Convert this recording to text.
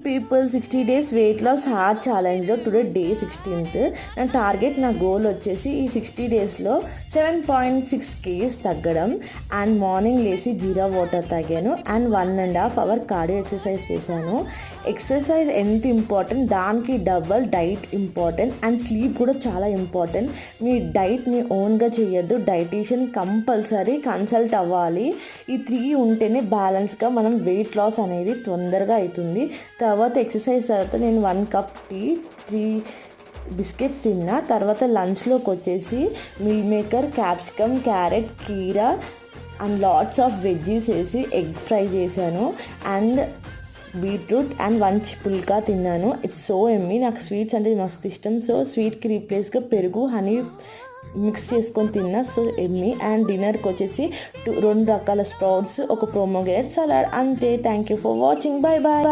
People 60 days weight loss heart ఛాలెంజ్లో today day 16th. నా target, నా గోల్ వచ్చేసి ఈ 60 డేస్లో 7.6 kgs తగ్గడం. అండ్ మార్నింగ్ లేచి జీరా వాటర్ తాగాను అండ్ 1.5 hour కార్డియో ఎక్సర్సైజ్ చేశాను. ఎక్సర్సైజ్ ఎంత ఇంపార్టెంట్, దానికి double diet important and sleep కూడా చాలా ఇంపార్టెంట్. మీ డైట్ని ఓన్గా చేయొద్దు, డైటీషియన్ కంపల్సరీ కన్సల్ట్ అవ్వాలి. ఈ 3 ఉంటేనే బ్యాలెన్స్గా మనం వెయిట్ లాస్ అనేది తొందరగా అవుతుంది. తర్వాత ఎక్సర్సైజ్ తర్వాత నేను 1 cup టీ, 3 బిస్కెట్స్ తిన్నా. తర్వాత లంచ్లోకి వచ్చేసి మిల్ మేకర్, క్యాప్సికమ్, క్యారెట్, కీరా అండ్ లాట్స్ ఆఫ్ వెజ్జీస్ వేసి ఎగ్ ఫ్రై చేశాను అండ్ బీట్రూట్ అండ్ 1 పుల్కా తిన్నాను. It's so Emmy. నాకు స్వీట్స్ అంటే మస్తు ఇష్టం. సో స్వీట్కి రీప్లేస్గా పెరుగు, హనీ మిక్స్ చేసుకొని తిన్నా. So Emmy. అండ్ డిన్నర్కి వచ్చేసి 2 రకాల స్ప్రౌట్స్, ఒక ప్రోమోగ్రానేట్ సలాడ్. అంతే. Thank you for watching. Bye bye.